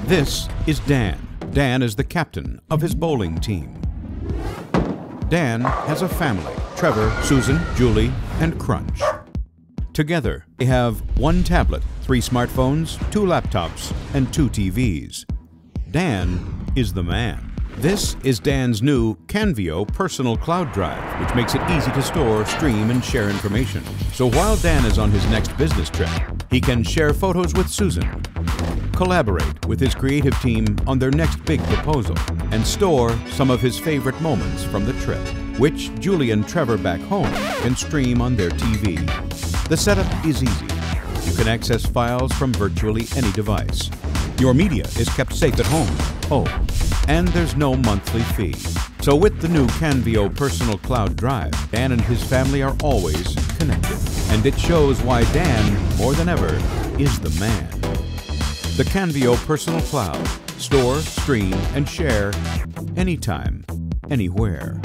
This is Dan. Dan is the captain of his bowling team. Dan has a family: Trevor, Susan, Julie, and Crunch. Together, they have one tablet, 3 smartphones, 2 laptops, and 2 TVs. Dan is the man. This is Dan's new Canvio personal cloud drive, which makes it easy to store, stream, and share information. So while Dan is on his next business trip, he can share photos with Susan, collaborate with his creative team on their next big proposal, and store some of his favorite moments from the trip, which Julie and Trevor back home can stream on their TV. The setup is easy. You can access files from virtually any device. Your media is kept safe at home. Oh, and there's no monthly fee. So with the new Canvio personal cloud drive, Dan and his family are always connected. And it shows why Dan, more than ever, is the man. The Canvio personal cloud. Store, stream, and share anytime, anywhere.